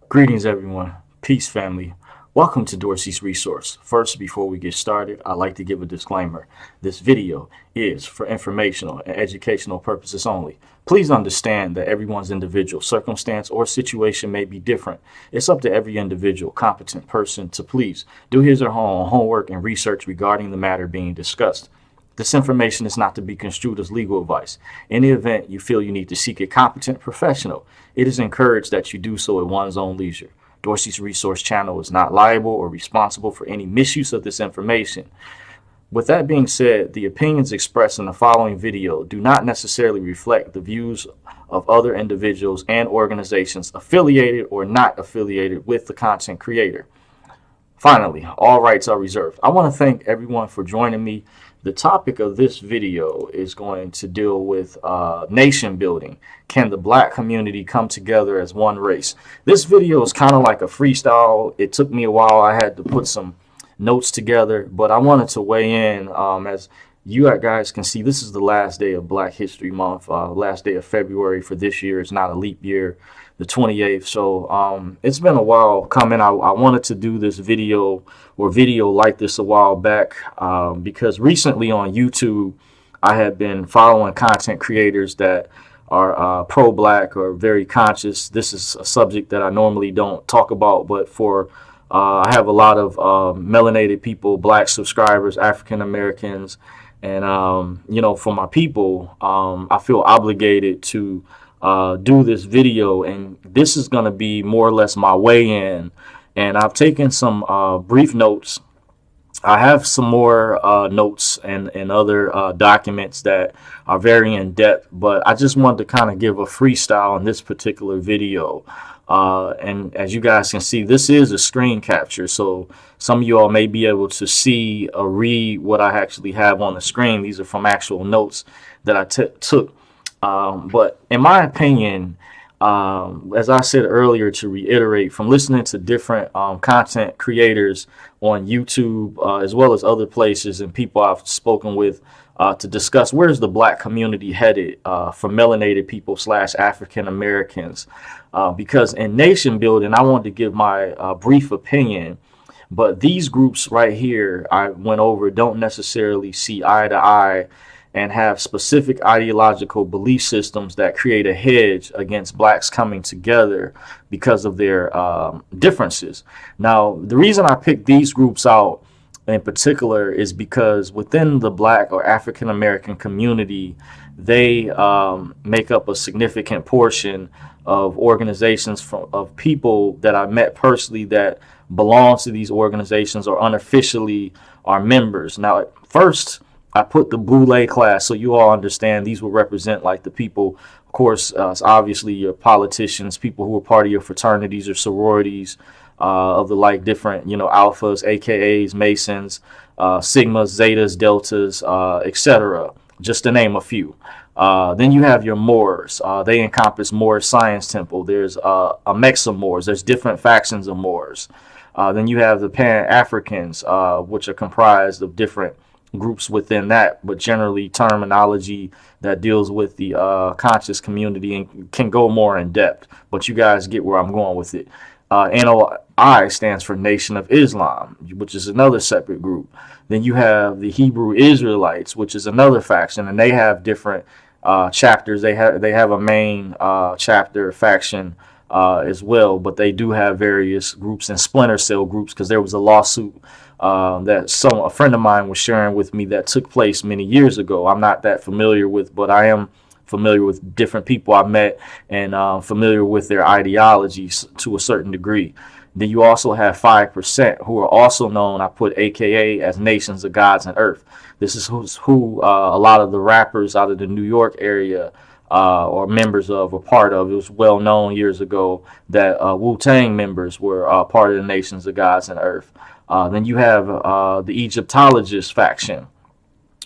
Greetings, everyone. Peace, family. Welcome to Dorsey's Resource. First, before we get started, I'd like to give a disclaimer. This video is for informational and educational purposes only. Please understand that everyone's individual circumstance or situation may be different. It's up to every individual competent person to please do his or her own homework and research regarding the matter being discussed. This information is not to be construed as legal advice. In the event you feel you need to seek a competent professional, it is encouraged that you do so at one's own leisure. Dorsey's Resource channel is not liable or responsible for any misuse of this information. With that being said, the opinions expressed in the following video do not necessarily reflect the views of other individuals and organizations affiliated or not affiliated with the content creator. Finally, all rights are reserved. I want to thank everyone for joining me. The topic of this video is going to deal with nation building. Can the black community come together as one race? This video is kind of like a freestyle. It took me a while. I had to put some notes together, but I wanted to weigh in. As you guys can see, this is the last day of Black History Month, last day of February for this year. It's not a leap year, the 28th. So it's been a while coming. I wanted to do this video like this a while back because recently on YouTube, I have been following content creators that are pro-black or very conscious. This is a subject that I normally don't talk about, but for I have a lot of melanated people, black subscribers, African Americans, and for my people, I feel obligated to do this video, and this is going to be more or less my way in. And I've taken some brief notes. I have some more notes and other documents that are very in depth, but I just wanted to kind of give a freestyle in this particular video. And as you guys can see, this is a screen capture, so some of you all may be able to see or read what I actually have on the screen. These are from actual notes that I took. But in my opinion, as I said earlier, to reiterate, from listening to different content creators on YouTube as well as other places and people I've spoken with to discuss where's the black community headed for melanated people / African Americans, because in nation building, I wanted to give my brief opinion, but these groups right here I went over don't necessarily see eye to eye and have specific ideological belief systems that create a hedge against blacks coming together because of their differences. Now, the reason I picked these groups out in particular is because within the black or African American community, they make up a significant portion of organizations of people that I met personally that belong to these organizations or unofficially are members. Now, at first, I put the Boule class so you all understand these will represent like the people, of course, obviously your politicians, people who are part of your fraternities or sororities of the like different, alphas, AKAs, Masons, Sigmas, Zetas, Deltas, etc., just to name a few. Then you have your Moors. They encompass Moorish Science Temple. There's a mix of Moors. There's different factions of Moors. Then you have the Pan-Africans, which are comprised of different groups within that, but generally terminology that deals with the conscious community and can go more in depth, but you guys get where I'm going with it. NOI stands for Nation of Islam, which is another separate group. Then you have the Hebrew Israelites, which is another faction, and they have different chapters. They have a main chapter faction as well, but they do have various groups and splinter cell groups because there was a lawsuit that a friend of mine was sharing with me that took place many years ago. I'm not that familiar with, but I am familiar with different people I met and familiar with their ideologies to a certain degree. Then you also have 5% who are also known, I put AKA, as Nations of Gods and Earth. This is who a lot of the rappers out of the New York area or members of or part of. It was well known years ago that Wu-Tang members were part of the Nations of Gods and Earth. Then you have the Egyptologist faction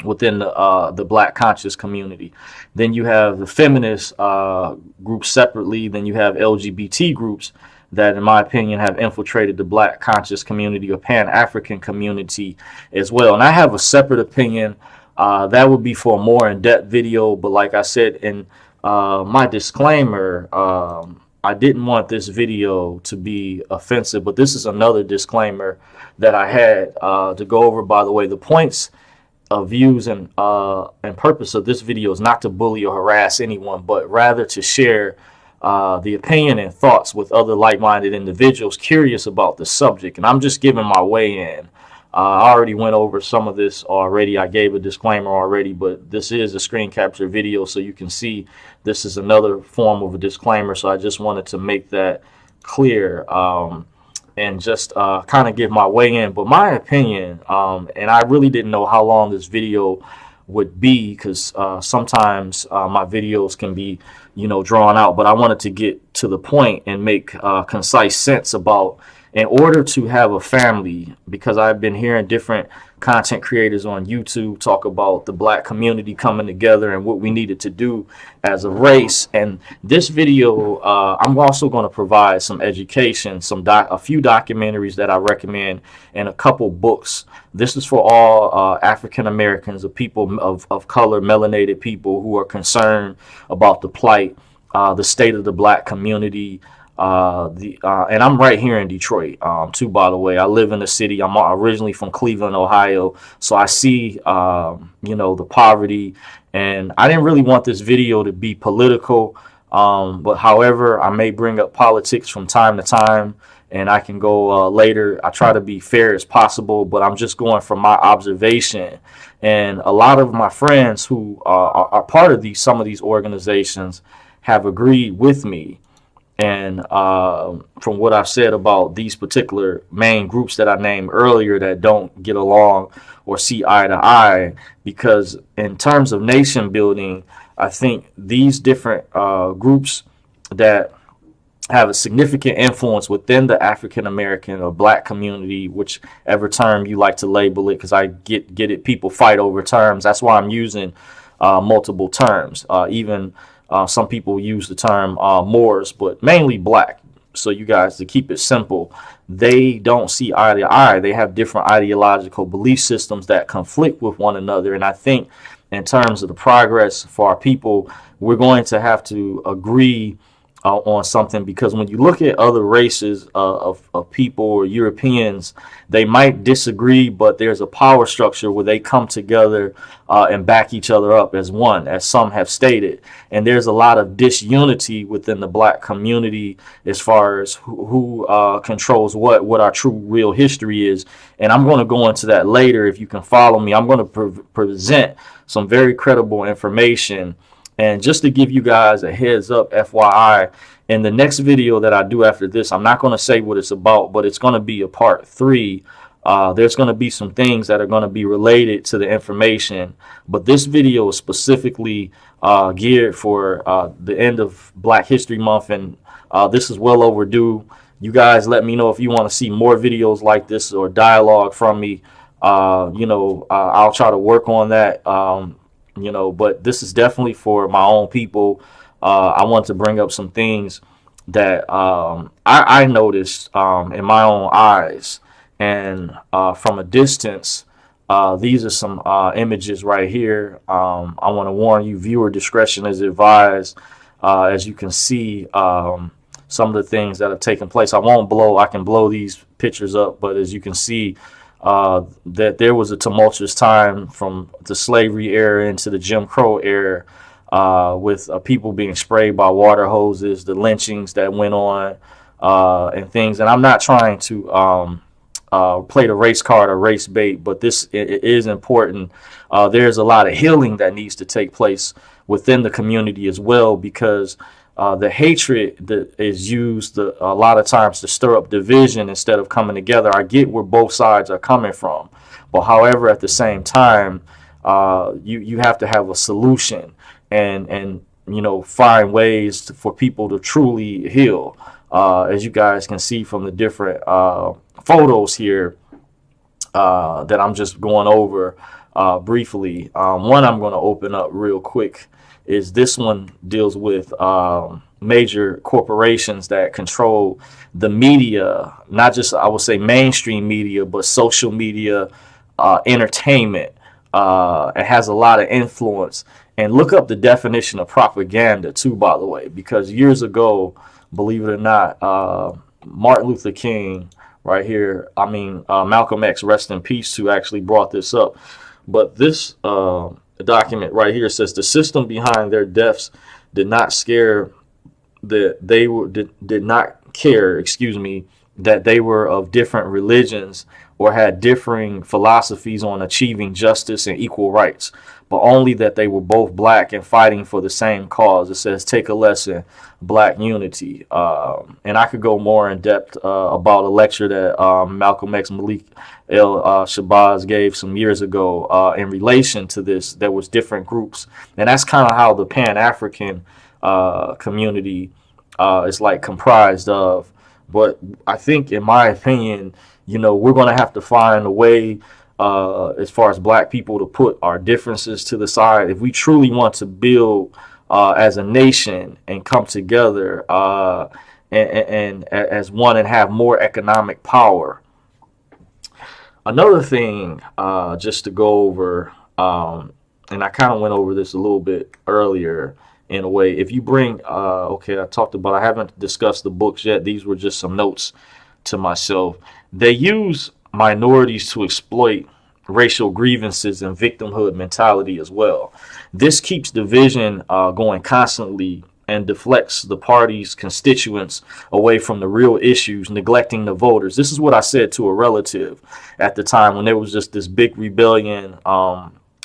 within the black conscious community. Then you have the feminist groups separately. Then you have LGBT groups that, in my opinion, have infiltrated the black conscious community or Pan-African community as well. And I have a separate opinion that would be for a more in-depth video. But like I said in my disclaimer, I didn't want this video to be offensive, but this is another disclaimer that I had to go over. By the way, the points, views, and purpose of this video is not to bully or harass anyone, but rather to share the opinion and thoughts with other like-minded individuals curious about the subject. And I'm just giving my way in. I already went over some of this already. I gave a disclaimer already, but this is a screen capture video, so you can see this is another form of a disclaimer. So I just wanted to make that clear and just kind of give my way in. But my opinion, and I really didn't know how long this video would be, because sometimes my videos can be, drawn out, but I wanted to get to the point and make concise sense about, in order to have a family, because I've been hearing different content creators on YouTube talk about the black community coming together and what we needed to do as a race. And this video, I'm also going to provide some education, a few documentaries that I recommend, and a couple books. This is for all African Americans, or people of color, melanated people who are concerned about the plight, the state of the black community. And I'm right here in Detroit too, by the way. I live in the city. I'm originally from Cleveland, Ohio, so I see the poverty, and I didn't really want this video to be political, but however, I may bring up politics from time to time, and I can go later. I try to be fair as possible, but I'm just going from my observation. And a lot of my friends who are part of some of these organizations have agreed with me. And from what I've said about these particular main groups that I named earlier that don't get along or see eye to eye, because in terms of nation building, I think these different groups that have a significant influence within the African American or black community, whichever term you like to label it, because I get it, people fight over terms. That's why I'm using multiple terms. Even some people use the term Moors, but mainly black. So you guys, to keep it simple, they don't see eye to eye. They have different ideological belief systems that conflict with one another. And I think in terms of the progress for our people, we're going to have to agree on something, because when you look at other races of people or Europeans, they might disagree, but there's a power structure where they come together and back each other up as one, as some have stated. And there's a lot of disunity within the black community as far as who controls what our true real history is. And I'm going to go into that later. If you can follow me, I'm going to present some very credible information. And just to give you guys a heads up, FYI, in the next video that I do after this, I'm not going to say what it's about, but it's going to be a part 3. There's going to be some things that are going to be related to the information. But this video is specifically geared for the end of Black History Month, and this is well overdue. You guys let me know if you want to see more videos like this or dialogue from me. I'll try to work on that. But this is definitely for my own people. I want to bring up some things that I noticed in my own eyes, and from a distance. These are some images right here. I want to warn you, viewer discretion is advised. As you can see, some of the things that have taken place. I can blow these pictures up, but as you can see, that there was a tumultuous time from the slavery era into the Jim Crow era, with people being sprayed by water hoses, the lynchings that went on, and things. And I'm not trying to play the race card or race bait, but it is important. There's a lot of healing that needs to take place within the community as well, because the hatred that is used a lot of times to stir up division instead of coming together. I get where both sides are coming from, but however, at the same time, you have to have a solution and find ways for people to truly heal. As you guys can see from the different photos here that I'm just going over briefly. One I'm going to open up real quick is this one. Deals with major corporations that control the media, not just, I would say, mainstream media, but social media, entertainment. It has a lot of influence. And look up the definition of propaganda too, by the way, because years ago, believe it or not, Martin Luther King right here. I mean, Malcolm X, rest in peace, who actually brought this up. But this document right here says the system behind their deaths did not scare that they were did not care, excuse me, that they were of different religions or had differing philosophies on achieving justice and equal rights, but only that they were both black and fighting for the same cause. It says, take a lesson, black unity. And I could go more in depth about a lecture that Malcolm X Malik Shabazz gave some years ago in relation to this. There was different groups, and that's kind of how the Pan-African community is like comprised of. But I think, in my opinion, we're going to have to find a way as far as black people to put our differences to the side if we truly want to build as a nation and come together and as one and have more economic power. Another thing, just to go over, and I kind of went over this a little bit earlier in a way. If you bring, okay, I haven't discussed the books yet. These were just some notes to myself. They use minorities to exploit racial grievances and victimhood mentality as well. This keeps division going constantly and deflects the party's constituents away from the real issues, neglecting the voters. This is what I said to a relative at the time when there was just this big rebellion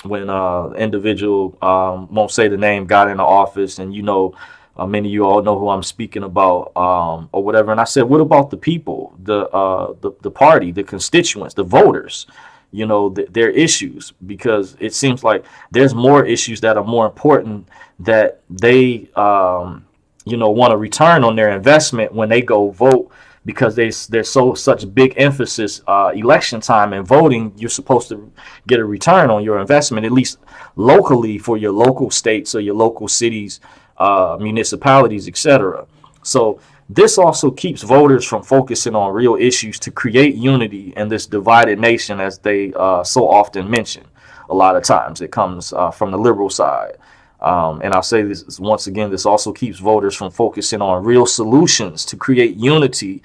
when individual, won't say the name, got into office, and many of you all know who I'm speaking about, or whatever. And I said, what about the people, the party, the constituents, the voters, their issues? Because it seems like there's more issues that are more important that they, want to return on their investment when they go vote, because there's such big emphasis election time and voting. You're supposed to get a return on your investment, at least locally, for your local states or your local cities, municipalities, etc. So this also keeps voters from focusing on real issues to create unity in this divided nation, as they so often mention. A lot of times it comes from the liberal side. And I'll say this once again, this also keeps voters from focusing on real solutions to create unity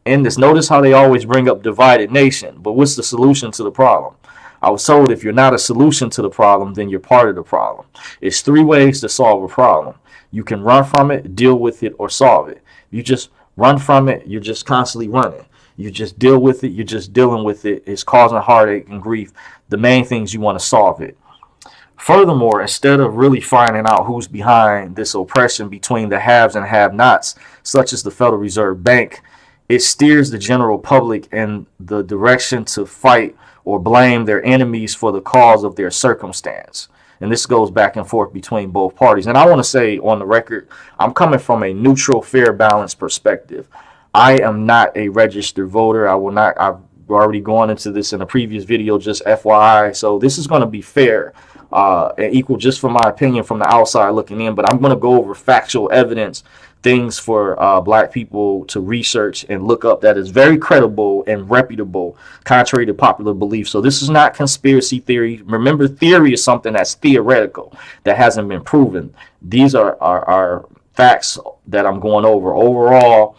in this. Notice how they always bring up divided nation, but what's the solution to the problem? I was told if you're not a solution to the problem, then you're part of the problem. It's 3 ways to solve a problem. You can run from it, deal with it, or solve it. You just run from it, you're just constantly running. You just deal with it, you're just dealing with it. It's causing heartache and grief. The main thing is you want to solve it. Furthermore, instead of really finding out who's behind this oppression between the haves and have-nots, such as the Federal Reserve Bank, it steers the general public in the direction to fight or blame their enemies for the cause of their circumstance. And this goes back and forth between both parties. And I want to say on the record, I'm coming from a neutral, fair, balanced perspective. I am not a registered voter. I've already gone into this in a previous video, just FYI. So this is going to be fair and equal, just from my opinion from the outside looking in. But I'm going to go over factual evidence, things for black people to research and look up that is very credible and reputable, contrary to popular belief. So this is not conspiracy theory. Remember, theory is something that's theoretical, that hasn't been proven. These are facts that I'm going over. Overall,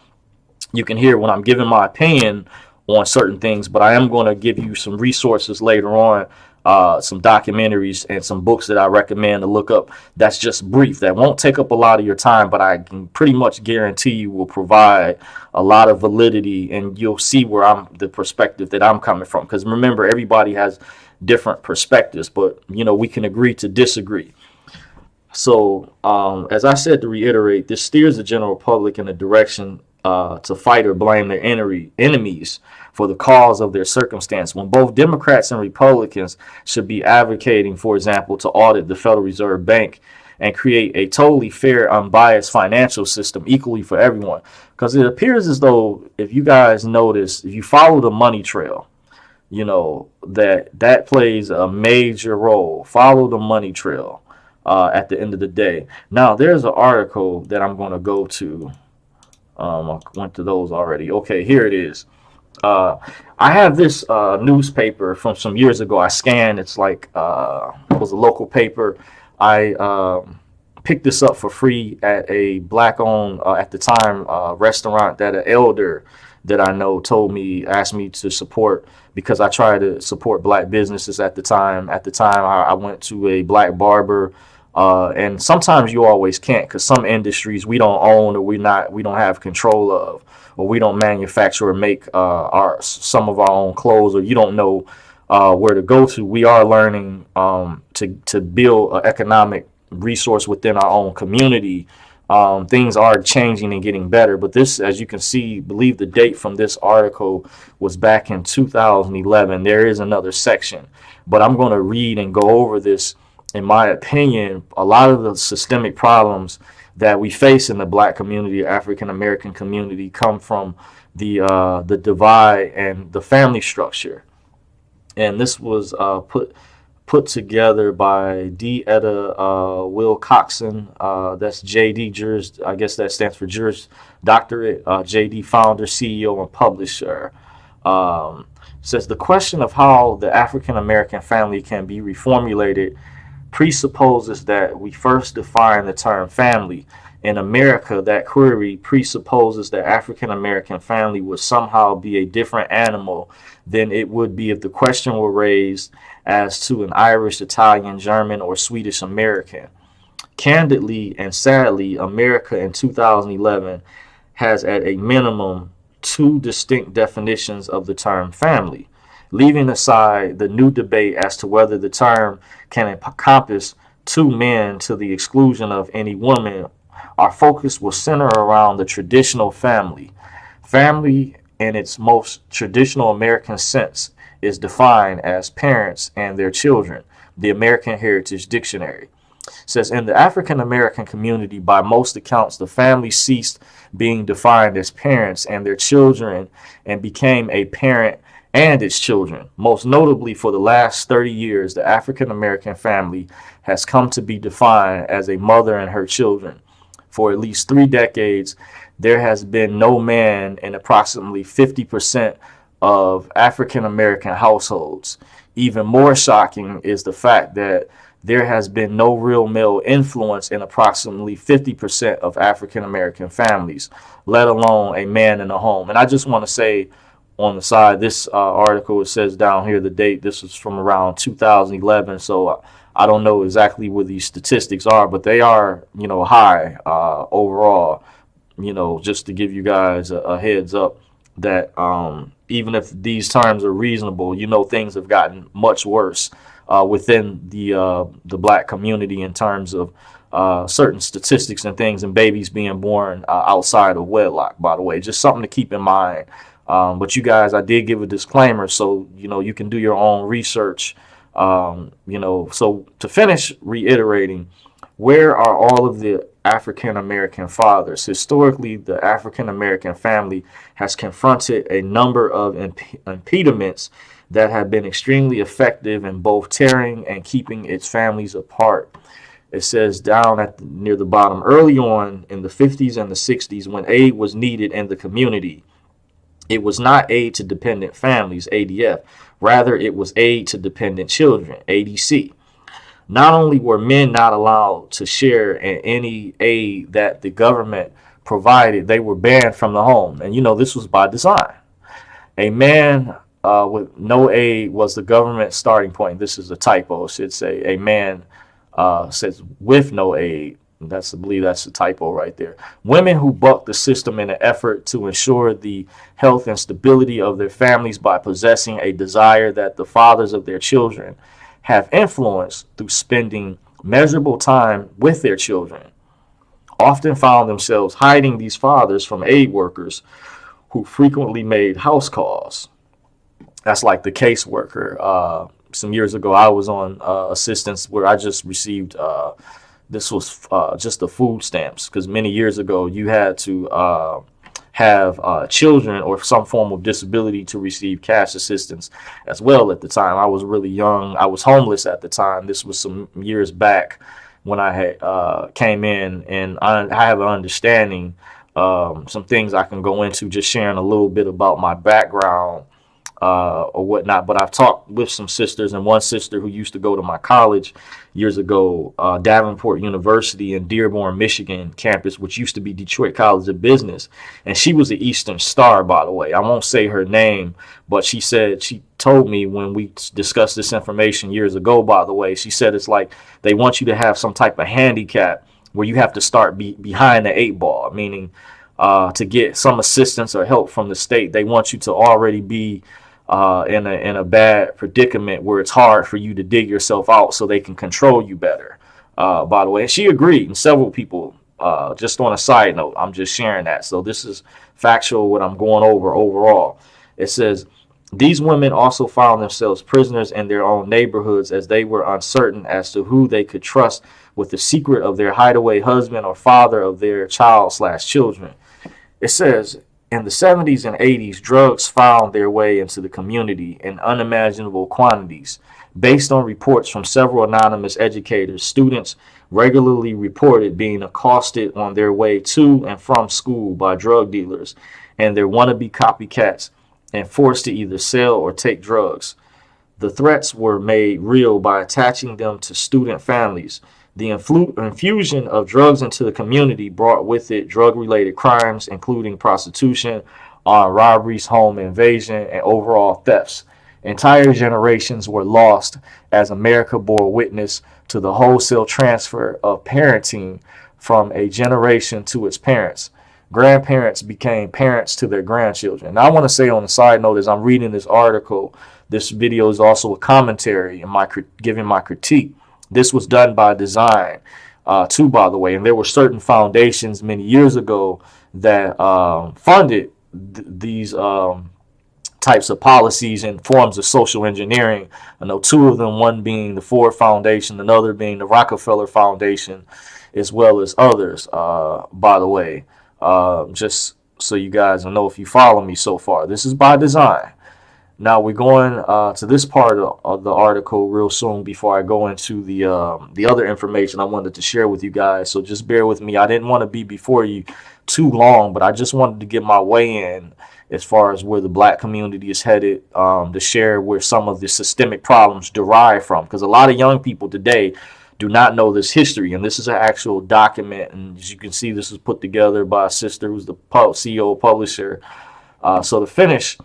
you can hear when I'm giving my opinion on certain things, but I am going to give you some resources later on, some documentaries and some books that I recommend to look up. That's just brief. That won't take up a lot of your time, but I can pretty much guarantee you will provide a lot of validity, and you'll see where the perspective that I'm coming from. Because remember, everybody has different perspectives, but we can agree to disagree. So as I said, to reiterate, this steers the general public in a direction to fight or blame their enemies for the cause of their circumstance, when both Democrats and Republicans should be advocating, for example, to audit the Federal Reserve Bank and create a totally fair, unbiased financial system equally for everyone. Because it appears as though, if you guys notice, if you follow the money trail, that plays a major role. Follow the money trail at the end of the day. Now, there's an article that I'm going to go to. I went to those already. Okay, here it is. I have this newspaper from some years ago. I scanned. It's like it was a local paper. I picked this up for free at a black-owned, at the time, restaurant that an elder that I know told me, asked me to support because I tried to support black businesses at the time. At the time, I went to a black barber, and sometimes you always can't because some industries we don't own or we don't have control of, or we don't manufacture or make some of our own clothes, or you don't know where to go to. We are learning to build an economic resource within our own community. Things are changing and getting better, but this, as you can see, believe the date from this article was back in 2011. There is another section, but I'm going to read and go over this. In my opinion, a lot of the systemic problems that we face in the black community, African American community, come from the divide and the family structure. And this was put together by D. Etta Wilcoxon. That's JD Juris. I guess that stands for Juris Doctorate. JD founder, CEO, and publisher. Says the question of how the African American family can be reformulated presupposes that we first define the term family. In America, that query presupposes that African American family would somehow be a different animal than it would be if the question were raised as to an Irish, Italian, German, or Swedish American. Candidly and sadly, America in 2011 has at a minimum two distinct definitions of the term family. Leaving aside the new debate as to whether the term can encompass two men to the exclusion of any woman, our focus will center around the traditional family. Family, in its most traditional American sense, is defined as parents and their children. The American Heritage Dictionary says in the African American community, by most accounts, the family ceased being defined as parents and their children and became a parent and its children. Most notably, for the last 30 years, the African American family has come to be defined as a mother and her children. For at least 3 decades, there has been no man in approximately 50% of African American households. Even more shocking is the fact that there has been no real male influence in approximately 50% of African American families, let alone a man in a home. And I just want to say on the side, this article, it says down here the date, this is from around 2011, so I don't know exactly where these statistics are, but they are, high overall, just to give you guys a heads up that even if these terms are reasonable, things have gotten much worse within the black community in terms of certain statistics and things, and babies being born outside of wedlock, by the way. Just something to keep in mind. But you guys, I did give a disclaimer, so you can do your own research. So to finish reiterating, where are all of the African American fathers? Historically, the African American family has confronted a number of impediments that have been extremely effective in both tearing and keeping its families apart. It says down near the bottom, early on in the 50s and the 60s, when aid was needed in the community, it was not aid to dependent families, ADF. Rather, it was aid to dependent children, ADC. Not only were men not allowed to share in any aid that the government provided, they were banned from the home. And, this was by design. A man with no aid was the government starting point. This is a typo. It should say a man says with no aid. I believe that's a typo right there. Women who bucked the system in an effort to ensure the health and stability of their families by possessing a desire that the fathers of their children have influence through spending measurable time with their children, often found themselves hiding these fathers from aid workers who frequently made house calls. That's like the caseworker. Some years ago, I was on assistance where I just received this was just the food stamps, because many years ago you had to have children or some form of disability to receive cash assistance as well. At the time, I was really young. I was homeless at the time. This was some years back when I had came in, and I have an understanding, some things I can go into, just sharing a little bit about my background or whatnot. But I've talked with some sisters, and one sister who used to go to my college years ago, Davenport University in Dearborn, Michigan campus, which used to be Detroit College of Business. And she was an Eastern Star, by the way. I won't say her name, but she told me when we discussed this information years ago, by the way, she said it's like they want you to have some type of handicap where you have to start behind the 8 ball, meaning to get some assistance or help from the state. They want you to already be in a bad predicament where it's hard for you to dig yourself out so they can control you better, by the way. And she agreed, and several people, just on a side note, I'm just sharing that. So this is factual what I'm going over overall. It says, these women also found themselves prisoners in their own neighborhoods as they were uncertain as to who they could trust with the secret of their hideaway husband or father of their child/children. It says, in the 70s and 80s, drugs found their way into the community in unimaginable quantities. Based on reports from several anonymous educators, students regularly reported being accosted on their way to and from school by drug dealers and their wannabe copycats and forced to either sell or take drugs. The threats were made real by attaching them to student families. The infusion of drugs into the community brought with it drug-related crimes, including prostitution, armed robberies, home invasion, and overall thefts. Entire generations were lost as America bore witness to the wholesale transfer of parenting from a generation to its parents. Grandparents became parents to their grandchildren. Now, I want to say on the side note, as I'm reading this article, this video is also a commentary and giving my critique. This was done by design, too, by the way. And there were certain foundations many years ago that funded these types of policies and forms of social engineering. I know 2 of them, one being the Ford Foundation, another being the Rockefeller Foundation, as well as others, by the way. Just so you guys know if you follow me so far. This is by design. Now we're going to this part of the article real soon before I go into the other information I wanted to share with you guys. So just bear with me. I didn't want to be before you too long, but I just wanted to get my way in as far as where the black community is headed, to share where some of the systemic problems derive from. Because a lot of young people today do not know this history, and this is an actual document. And as you can see, this was put together by a sister who's the CEO publisher. So to finish,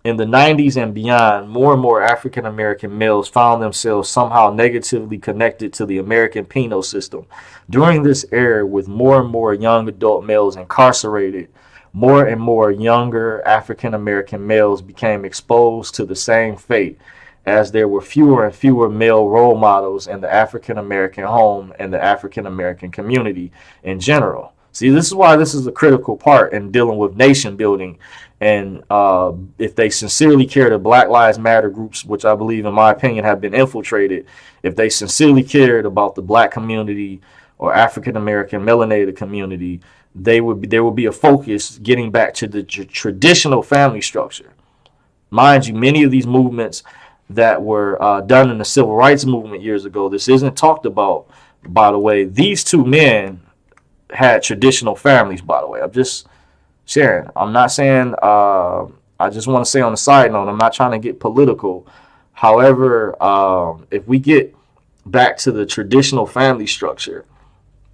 in the 90s and beyond, more and more African American males found themselves somehow negatively connected to the American penal system. During this era, with more and more young adult males incarcerated, more and more younger African American males became exposed to the same fate, as there were fewer and fewer male role models in the African American home and the African American community in general. See, this is why this is a critical part in dealing with nation building. And if they sincerely care, the Black Lives Matter groups, which I believe, in my opinion, have been infiltrated, if they sincerely cared about the black community or African American melanated community, there would be a focus getting back to the traditional family structure. Mind you, many of these movements that were done in the civil rights movement years ago, this isn't talked about, by the way. These 2 men had traditional families, by the way. I'm just sharing. I'm not saying, I just want to say on the side note, I'm not trying to get political. However, if we get back to the traditional family structure,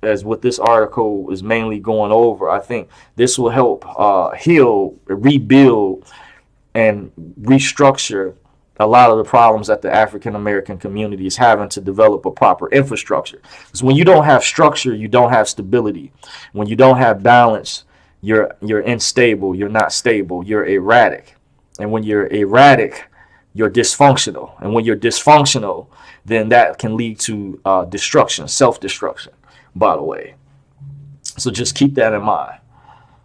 as what this article is mainly going over, I think this will help heal, rebuild, and restructure a lot of the problems that the African American community is having to develop a proper infrastructure. Because when you don't have structure, you don't have stability. When you don't have balance, you're unstable, you're not stable, you're erratic. And when you're erratic, you're dysfunctional. And when you're dysfunctional, then that can lead to destruction, self-destruction, by the way. So just keep that in mind.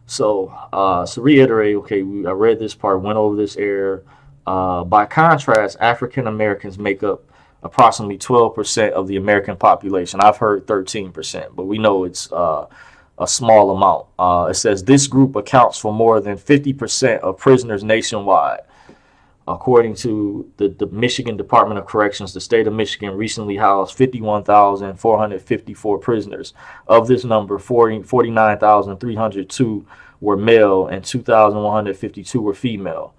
So to reiterate, okay, I read this part, went over this error. By contrast, African Americans make up approximately 12% of the American population. I've heard 13%, but we know it's a small amount. It says this group accounts for more than 50% of prisoners nationwide. According to the Michigan Department of Corrections, the state of Michigan recently housed 51,454 prisoners. Of this number, 49,302 were male and 2,152 were female.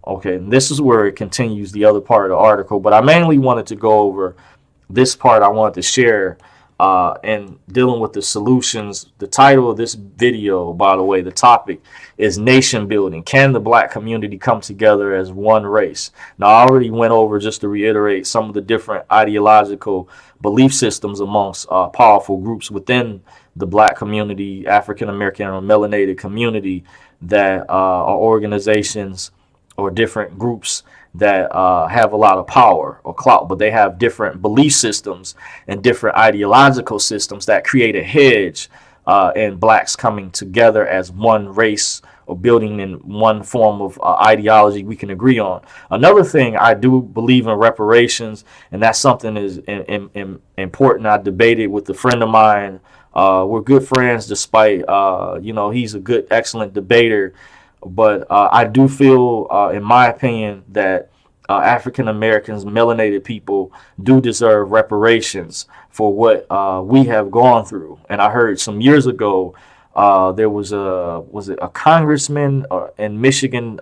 Okay, and this is where it continues the other part of the article, but I mainly wanted to go over this part. I wanted to share and dealing with the solutions. The title of this video, by the way, the topic is nation building. Can the black community come together as one race? Now, I already went over, just to reiterate, some of the different ideological belief systems amongst powerful groups within the black community, African American or melanated community, that are organizations or different groups that have a lot of power or clout, but they have different belief systems and different ideological systems that create a hedge in blacks coming together as one race or building in one form of ideology we can agree on. Another thing, I do believe in reparations, and that's something is important. I debated with a friend of mine. We're good friends, despite he's a good, excellent debater. But I do feel, in my opinion, that African Americans, melanated people, do deserve reparations for what we have gone through. And I heard some years ago there was a congressman in Michigan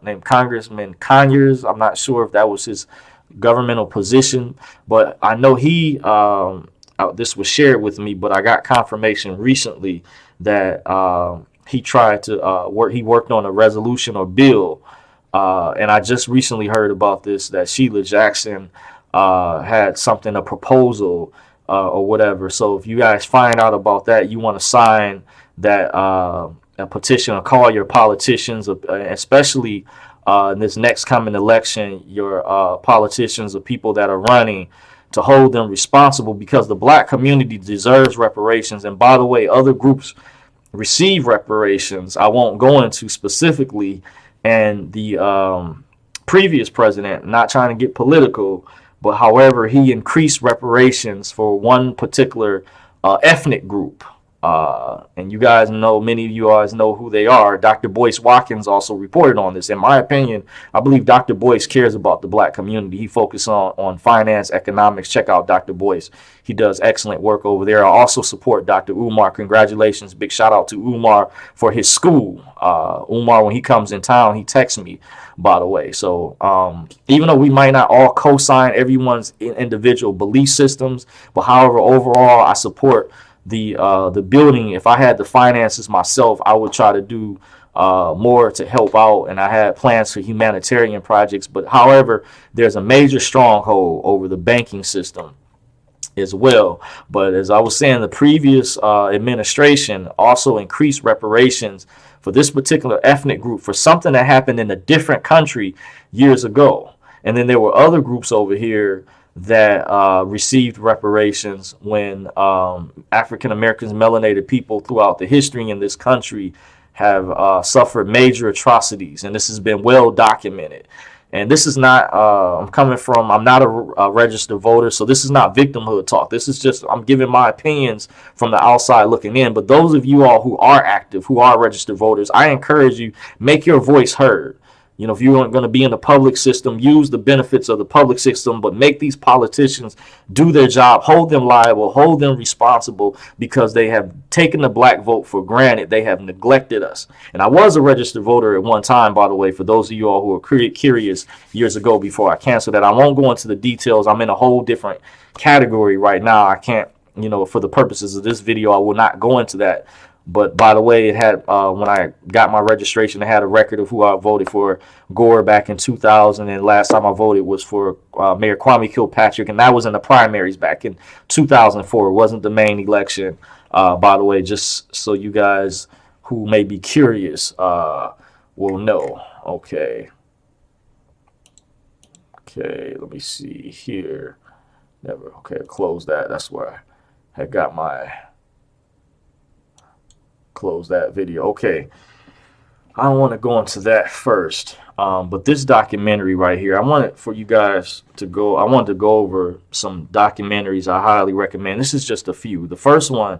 named Congressman Conyers. I'm not sure if that was his governmental position, but I know he this was shared with me. But I got confirmation recently that he tried to he worked on a resolution or bill, and I just recently heard about this, that Sheila Jackson had something, a proposal or whatever. So if you guys find out about that, you want to sign that a petition, or call your politicians, especially in this next coming election, your politicians or people that are running, to hold them responsible, because the black community deserves reparations. And by the way, other groups receive reparations. I won't go into specifically. And the previous president, not trying to get political, but however, he increased reparations for one particular ethnic group. And you guys know, many of you guys know who they are. Dr. Boyce Watkins also reported on this. In my opinion, I believe Dr. Boyce cares about the black community. He focuses on finance, economics. Check out Dr. Boyce. He does excellent work over there. I also support Dr. Umar. Congratulations. Big shout out to Umar for his school. Umar, when he comes in town, he texts me, by the way. So even though we might not all co-sign everyone's individual belief systems, but however, overall, I support the building. If I had the finances myself, I would try to do more to help out, and I had plans for humanitarian projects. But however, there's a major stronghold over the banking system as well. But as I was saying, the previous administration also increased reparations for this particular ethnic group for something that happened in a different country years ago. And then there were other groups over here that received reparations when African Americans, melanated people throughout the history in this country have suffered major atrocities, and this has been well documented. And this is not, I'm not a registered voter, so this is not victimhood talk. This is just, I'm giving my opinions from the outside looking in. But those of you all who are active, who are registered voters, I encourage you, make your voice heard. You know, if you're going to be in the public system, use the benefits of the public system, but make these politicians do their job, hold them liable, hold them responsible, because they have taken the black vote for granted. They have neglected us. And I was a registered voter at one time, by the way, for those of you all who are curious, years ago before I canceled that. I won't go into the details. I'm in a whole different category right now. I can't, for the purposes of this video, I will not go into that. But by the way, it had when I got my registration, it had a record of who I voted for Gore back in 2000, and last time I voted was for Mayor Kwame Kilpatrick, and that was in the primaries back in 2004. It wasn't the main election, by the way, just so you guys who may be curious will know. Okay, let me see here. Close that. That's where I got my... close that video. Okay, I don't want to go into that first, but this documentary right here, I wanted for you guys to go. I wanted to go over some documentaries I highly recommend. This is just a few. The first one,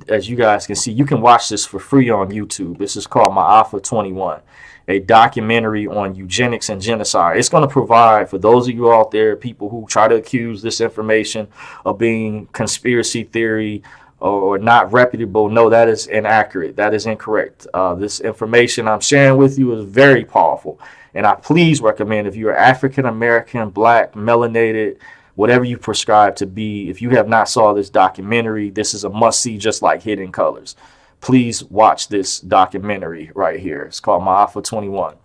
as you guys can see, you can watch this for free on YouTube. This is called Ma'afa 21, a documentary on eugenics and genocide. It's going to provide, for those of you out there, people who try to accuse this information of being conspiracy theory, or not reputable. No, that is inaccurate. That is incorrect. This information I'm sharing with you is very powerful. And I please recommend, if you're African American, black, melanated, whatever you prescribe to be, if you have not saw this documentary, this is a must-see, just like Hidden Colors. Please watch this documentary right here. It's called Maafa 21.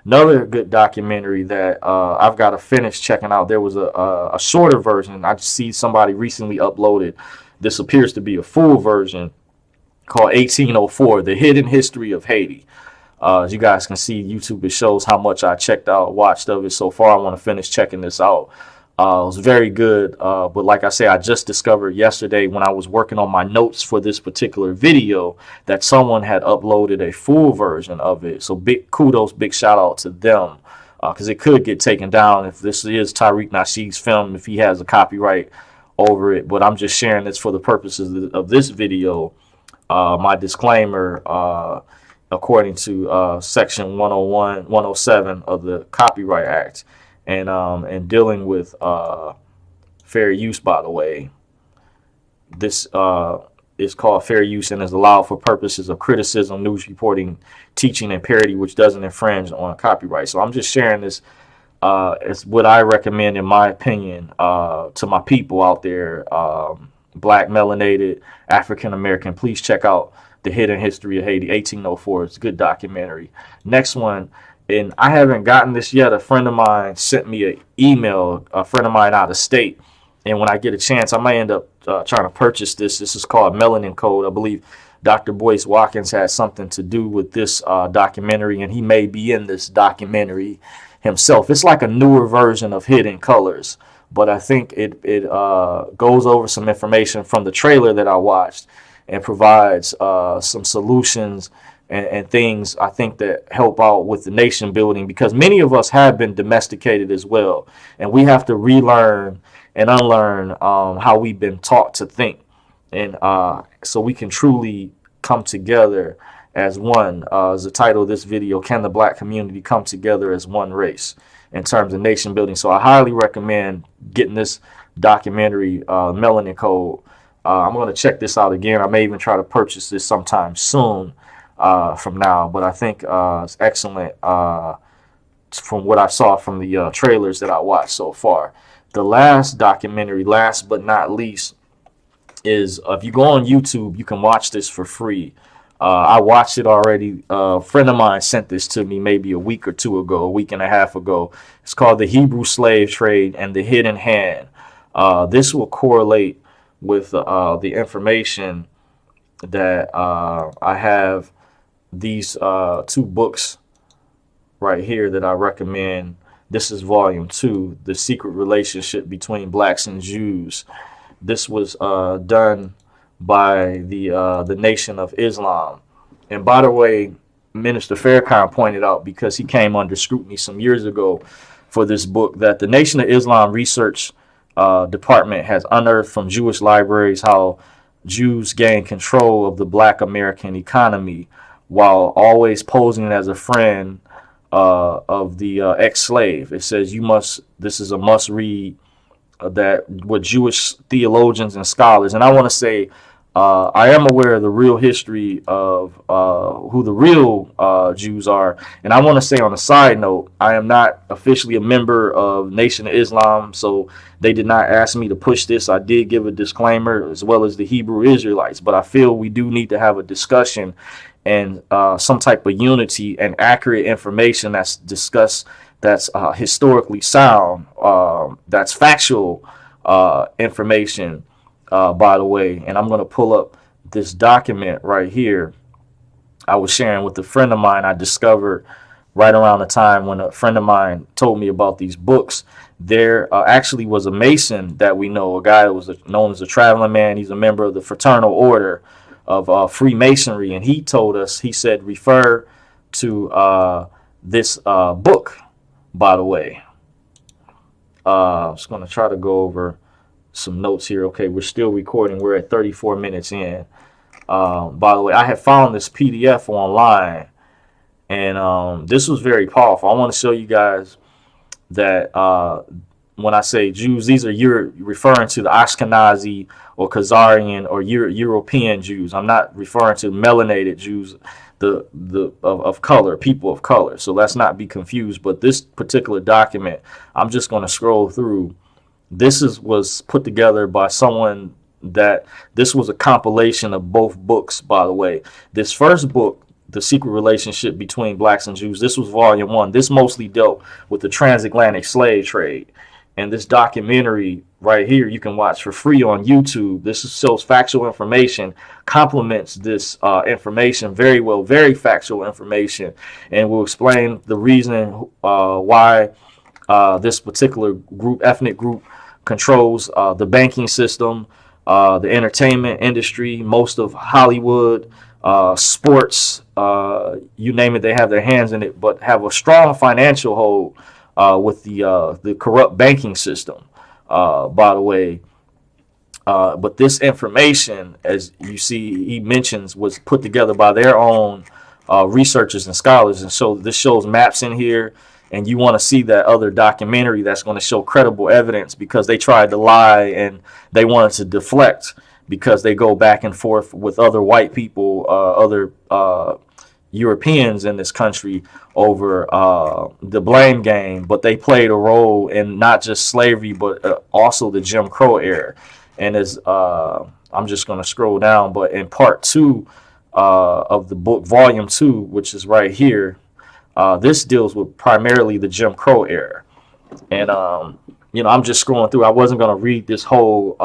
Another good documentary that I've got to finish checking out. There was a shorter version. I just see somebody recently uploaded. This appears to be a full version called 1804, The Hidden History of Haiti. As you guys can see, YouTube, it shows how much I watched of it so far. I want to finish checking this out. It was very good. But like I say, I just discovered yesterday when I was working on my notes for this particular video that someone had uploaded a full version of it. So big kudos, big shout out to them, because it could get taken down if this is Tariq Nasheed's film, if he has a copyright over it. But I'm just sharing this for the purposes of this video. My disclaimer, according to section 101, 107 of the Copyright Act. And dealing with fair use, by the way, this is called fair use and is allowed for purposes of criticism, news reporting, teaching, and parody, which doesn't infringe on copyright. So I'm just sharing this as what I recommend, in my opinion, to my people out there, black, melanated, African American. Please check out The Hidden History of Haiti, 1804. It's a good documentary. Next one. And I haven't gotten this yet. A friend of mine sent me an email, a friend of mine out of state. And when I get a chance, I might end up trying to purchase this. This is called Melanin Code. I believe Dr. Boyce Watkins has something to do with this documentary, and he may be in this documentary himself. It's like a newer version of Hidden Colors, but I think it goes over some information from the trailer that I watched and provides some solutions and things, I think, that help out with the nation building, because many of us have been domesticated as well, and we have to relearn and unlearn how we've been taught to think, and so we can truly come together as one. As the title of this video, Can the Black Community Come Together as One Race, in terms of nation building? So I highly recommend getting this documentary, Melanin Code. I'm going to check this out again. I may even try to purchase this sometime soon from now, but I think it's excellent from what I saw from the trailers that I watched so far. The last documentary, last but not least, is if you go on YouTube, you can watch this for free. I watched it already. A friend of mine sent this to me maybe a week or two ago, a week and a half ago. It's called The Hebrew Slave Trade and the Hidden Hand. This will correlate with the information that I have. These two books right here that I recommend. This is volume 2, The Secret Relationship Between Blacks and Jews. This was done by the Nation of Islam. And by the way, Minister Farrakhan pointed out, because he came under scrutiny some years ago for this book, that the Nation of Islam Research Department has unearthed from Jewish libraries how Jews gain control of the Black American economy while always posing as a friend of the ex-slave. It says this is a must read that with Jewish theologians and scholars. And I want to say, I am aware of the real history of who the real Jews are. And I want to say, on a side note, I am not officially a member of Nation of Islam, so they did not ask me to push this. I did give a disclaimer, as well as the Hebrew Israelites, but I feel we do need to have a discussion and some type of unity and accurate information that's discussed, that's historically sound, that's factual information, by the way. And I'm going to pull up this document right here I was sharing with a friend of mine. I discovered right around the time when a friend of mine told me about these books. There actually was a Mason that we know, a guy that was known as a traveling man. He's a member of the Fraternal Order of Freemasonry, and he told us, he said, refer to this book, by the way. I'm just going to try to go over some notes here. Okay, we're still recording. We're at 34 minutes in. By the way, I have found this PDF online, and this was very powerful. I want to show you guys that when I say Jews, these are you're referring to the Ashkenazi or Khazarian or European Jews. I'm not referring to melanated Jews, of color, people of color. So let's not be confused. But this particular document, I'm just going to scroll through. Was put together by someone that this was a compilation of both books, by the way. This first book, The Secret Relationship Between Blacks and Jews, this was volume 1. This mostly dealt with the transatlantic slave trade. And this documentary right here, you can watch for free on YouTube. This shows factual information, complements this information very well, very factual information, and will explain the reason why this particular group, ethnic group, controls the banking system, the entertainment industry, most of Hollywood, sports, you name it, they have their hands in it, but have a strong financial hold with the corrupt banking system, by the way. But this information, as you see, he mentions, was put together by their own researchers and scholars. And so this shows maps in here, and you want to see that other documentary that's going to show credible evidence, because they tried to lie and they wanted to deflect, because they go back and forth with other white people, other Europeans in this country over the blame game. But they played a role in not just slavery, but also the Jim Crow era. And as I'm just going to scroll down, but in part 2 of the book, volume 2, which is right here, this deals with primarily the Jim Crow era. And I'm just scrolling through. I wasn't going to read this whole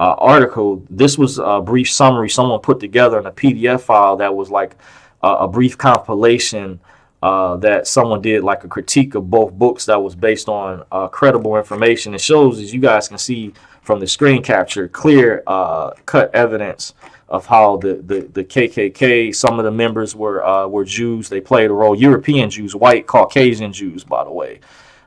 article. This was a brief summary someone put together in a PDF file that was like a brief compilation that someone did, like a critique of both books that was based on credible information. It shows, as you guys can see from the screen capture, clear cut evidence of how the KKK, some of the members were Jews. They played a role, European Jews, white Caucasian Jews, by the way.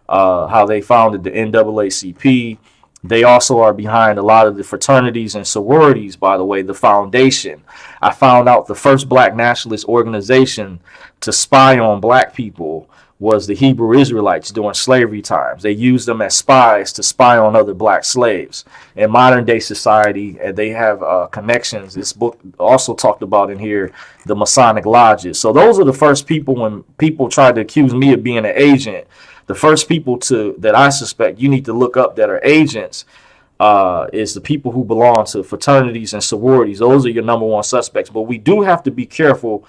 How they founded the NAACP. They also are behind a lot of the fraternities and sororities, by the way, the foundation. I found out the first black nationalist organization to spy on black people was the Hebrew Israelites during slavery times. They used them as spies to spy on other black slaves. In modern day society, they have connections. This book also talked about in here the Masonic lodges. So those are the first people, when people tried to accuse me of being an agent, the first people that I suspect you need to look up that are agents is the people who belong to fraternities and sororities. Those are your number one suspects. But we do have to be careful.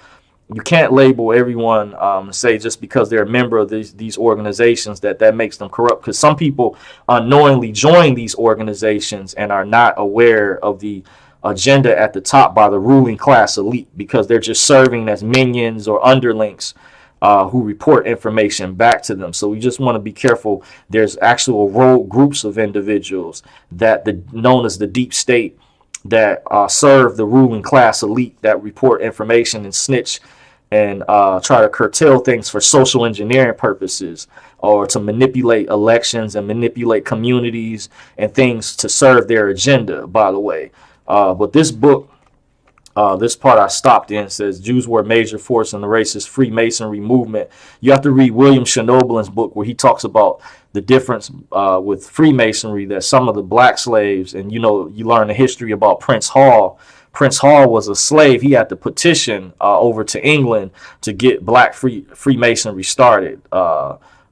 You can't label everyone, say just because they're a member of these organizations that makes them corrupt, because some people unknowingly join these organizations and are not aware of the agenda at the top by the ruling class elite, because they're just serving as minions or underlings who report information back to them. So we just want to be careful. There's actual rogue groups of individuals known as the deep state that serve the ruling class elite, that report information and snitch and try to curtail things for social engineering purposes, or to manipulate elections and manipulate communities and things to serve their agenda, by the way. But this book, this part I stopped in, says Jews were a major force in the racist Freemasonry movement. You have to read William Schnoblin's book, where he talks about the difference with Freemasonry, that some of the black slaves, and you learn the history about Prince Hall. Prince Hall was a slave. He had to petition over to England to get black Freemasonry started.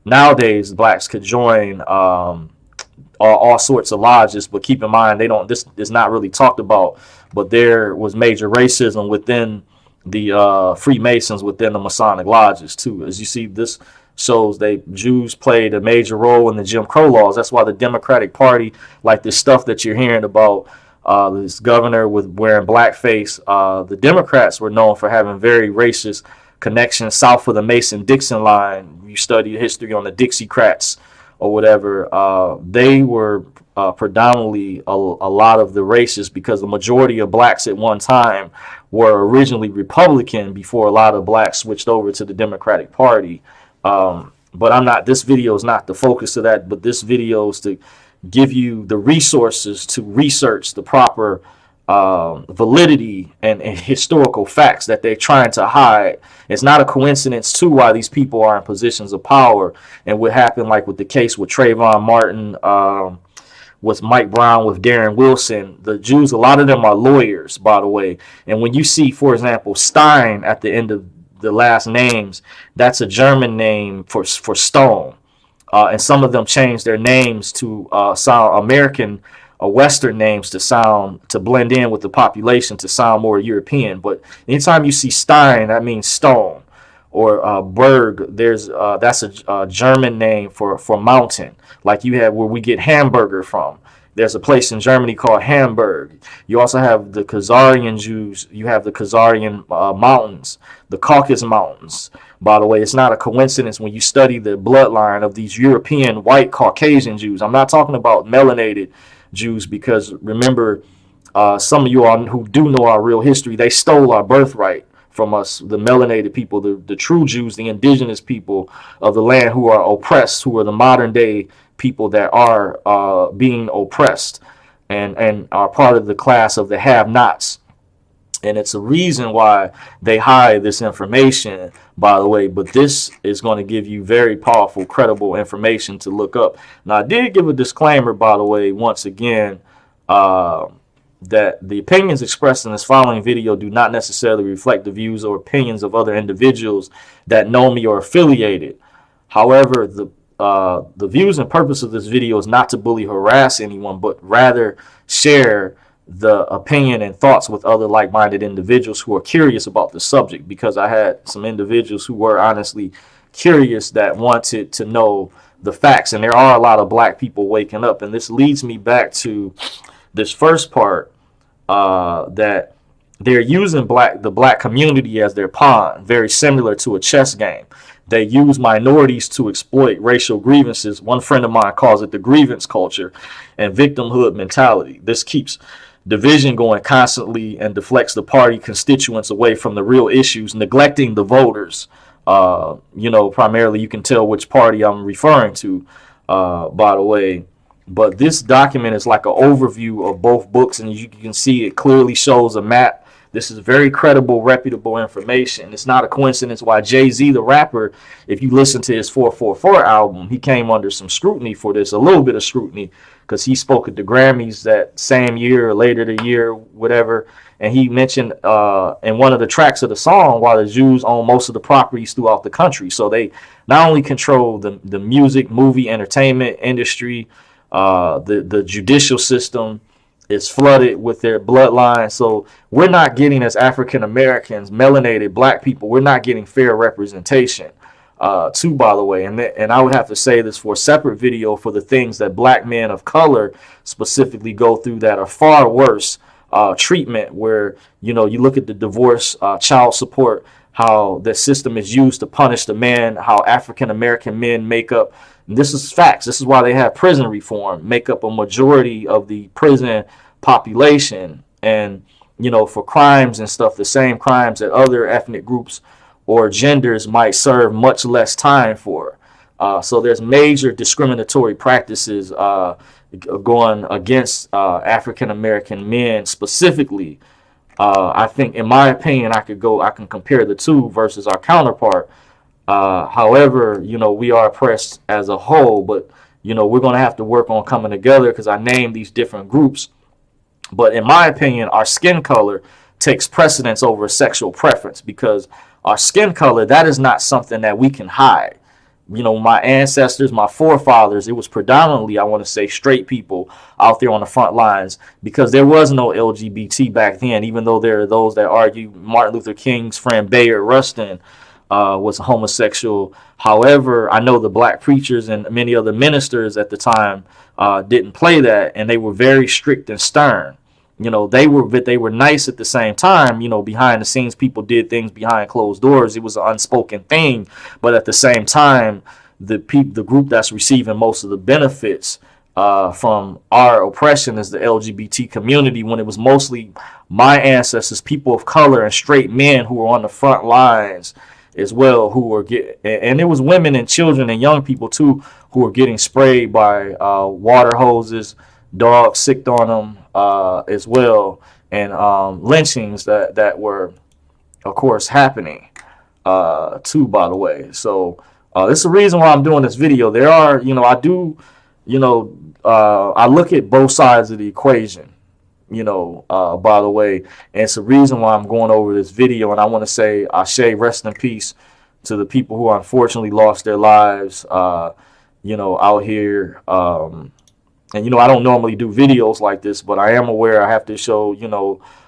Nowadays, blacks could join all sorts of lodges, but keep in mind, this is not really talked about. But there was major racism within the Freemasons, within the Masonic lodges too. As you see, this shows Jews played a major role in the Jim Crow laws. That's why the Democratic Party, like this stuff that you're hearing about, this governor with wearing blackface, the Democrats were known for having very racist connections south of the Mason-Dixon line. You study history on the Dixiecrats or whatever. They were predominantly a lot of the racists, because the majority of blacks at one time were originally Republican before a lot of blacks switched over to the Democratic Party. But this video is not the focus of that, but this video is to give you the resources to research the proper validity and historical facts that they're trying to hide. It's not a coincidence too why these people are in positions of power, and what happened like with the case with Trayvon Martin, with Mike Brown, with Darren Wilson. The Jews, a lot of them are lawyers, by the way. And when you see, for example, Stein at the end of the last names, that's a German name for stone. And some of them changed their names to sound American or Western names to blend in with the population to sound more European. But anytime you see Stein, that means stone. Or Berg, that's a German name for mountain, like you have where we get hamburger from. There's a place in Germany called Hamburg. You also have the Khazarian Jews. You have the Khazarian mountains, the Caucasus Mountains. By the way, it's not a coincidence when you study the bloodline of these European white Caucasian Jews. I'm not talking about melanated Jews, because remember, some of you all who do know our real history, they stole our birthright from us, the melanated people, the true Jews, the indigenous people of the land who are oppressed, who are the modern day people that are being oppressed and are part of the class of the have-nots. And it's a reason why they hide this information, by the way. But this is going to give you very powerful, credible information to look up. Now, I did give a disclaimer, by the way, once again, that the opinions expressed in this following video do not necessarily reflect the views or opinions of other individuals that know me or affiliated. However, the views and purpose of this video is not to bully, harass anyone, but rather share the opinion and thoughts with other like-minded individuals who are curious about the subject, because I had some individuals who were honestly curious that wanted to know the facts, and there are a lot of black people waking up. And this leads me back to this first part, that they're using the black community as their pawn, very similar to a chess game. They use minorities to exploit racial grievances. One friend of mine calls it the grievance culture and victimhood mentality. This keeps division going constantly and deflects the party constituents away from the real issues, neglecting the voters. Primarily you can tell which party I'm referring to, by the way. But this document is like an overview of both books, and you can see it clearly shows a map. This is very credible, reputable information. It's not a coincidence why Jay-Z, the rapper, if you listen to his 444 album, he came under some scrutiny for this, a little bit of scrutiny, because he spoke at the Grammys that same year or later the year, whatever. And he mentioned in one of the tracks of the song why the Jews own most of the properties throughout the country. So they not only control the music, movie, entertainment industry, the judicial system is flooded with their bloodline. So we're not getting, as African Americans, melanated black people, we're not getting fair representation too, by the way. And I would have to say this for a separate video for the things that black men of color specifically go through that are far worse treatment, where, you look at the divorce, child support, how the system is used to punish the man, how African American men make up. This is facts. This is why they have prison reform, make up a majority of the prison population. And, for crimes and stuff, the same crimes that other ethnic groups or genders might serve much less time for. So there's major discriminatory practices going against African American men specifically. I think, in my opinion, I can compare the two versus our counterpart. However, we are oppressed as a whole, but, we're going to have to work on coming together, because I named these different groups. But in my opinion, our skin color takes precedence over sexual preference, because our skin color, that is not something that we can hide. My ancestors, my forefathers, it was predominantly, I want to say, straight people out there on the front lines, because there was no LGBT back then, even though there are those that argue Martin Luther King's friend Bayard Rustin was homosexual. However, I know the black preachers and many other ministers at the time didn't play that, and they were very strict and stern. They were nice at the same time. Behind the scenes, people did things behind closed doors. It was an unspoken thing, but at the same time, the group that's receiving most of the benefits from our oppression is the LGBT community, when it was mostly my ancestors, people of color, and straight men who were on the front lines as well, who were and it was women and children and young people too who were getting sprayed by water hoses, dogs sicked on them as well. and lynchings that were, of course, happening too, by the way. So this is the reason why I'm doing this video. There are, I do, I look at both sides of the equation, by the way, and it's the reason why I'm going over this video. And I want to say, Ashe, rest in peace to the people who unfortunately lost their lives, out here. And, I don't normally do videos like this, but I am aware I have to show,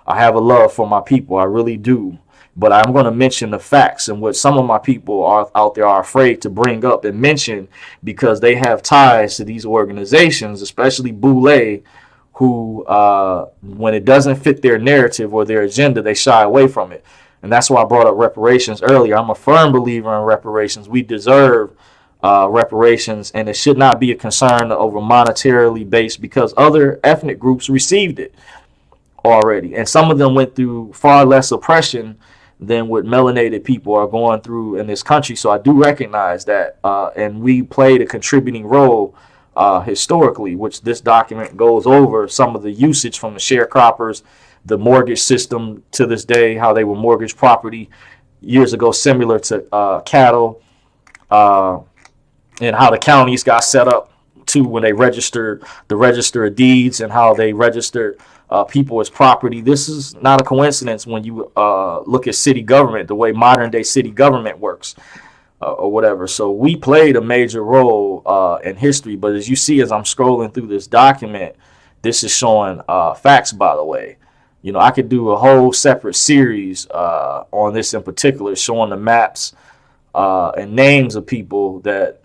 I have a love for my people. I really do. But I'm going to mention the facts and what some of my people out there are afraid to bring up and mention, because they have ties to these organizations, especially Boule, who, when it doesn't fit their narrative or their agenda, they shy away from it. And that's why I brought up reparations earlier. I'm a firm believer in reparations. We deserve reparations, and it should not be a concern over monetarily based, because other ethnic groups received it already, and some of them went through far less oppression than what melanated people are going through in this country. So I do recognize that, and we played a contributing role historically, which this document goes over some of the usage from the sharecroppers, the mortgage system to this day, how they were mortgage property years ago, similar to cattle, and how the counties got set up too when they registered the register of deeds, and how they registered people as property. This is not a coincidence when you look at city government, the way modern day city government works, or whatever. So we played a major role in history. But as you see, as I'm scrolling through this document, this is showing facts, by the way. I could do a whole separate series on this in particular, showing the maps and names of people that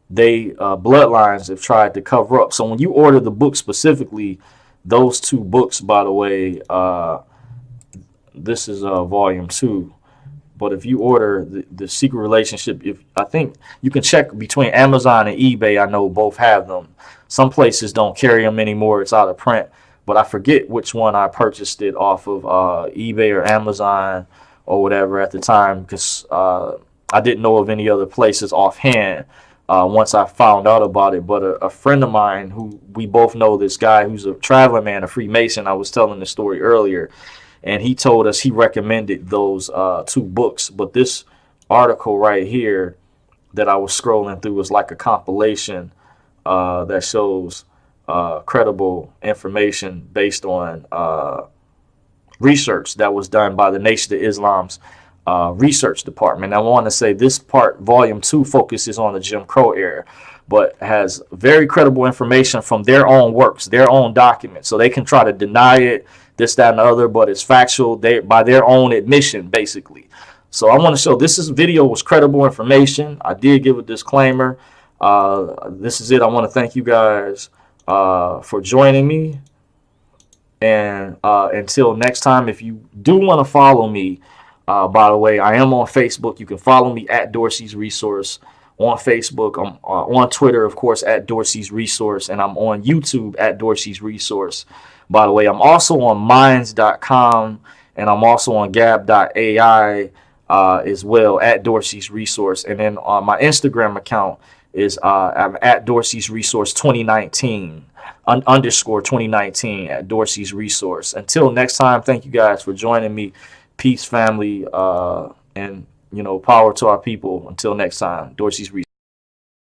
they bloodlines have tried to cover up. So when you order the book specifically, those two books, by the way, this is volume 2. But if you order the Secret Relationship, I think you can check between Amazon and eBay. I know both have them. Some places don't carry them anymore. It's out of print. But I forget which one I purchased it off of, eBay or Amazon or whatever at the time, because I didn't know of any other places offhand. Once I found out about it. But a friend of mine, who we both know, this guy who's a traveling man, a Freemason, I was telling the story earlier, and he told us he recommended those two books. But this article right here that I was scrolling through is like a compilation that shows credible information based on research that was done by the Nation of Islam's research department. I want to say this part, volume 2, focuses on the Jim Crow era, but has very credible information from their own works, their own documents. So they can try to deny it, this, that, and the other, but it's factual by their own admission, basically. So I want to show this video was credible information. I did give a disclaimer. This is it. I want to thank you guys for joining me. And until next time, if you do want to follow me, by the way, I am on Facebook. You can follow me at Dorsey's Resource on Facebook. I'm on Twitter, of course, at Dorsey's Resource, and I'm on YouTube at Dorsey's Resource. By the way, I'm also on Minds.com, and I'm also on Gab.ai as well, at Dorsey's Resource. And then on my Instagram account is I'm at Dorsey's Resource 2019 underscore 2019 at Dorsey's Resource. Until next time, thank you guys for joining me. Peace, family, and power to our people. Until next time, Dorsey's Resource.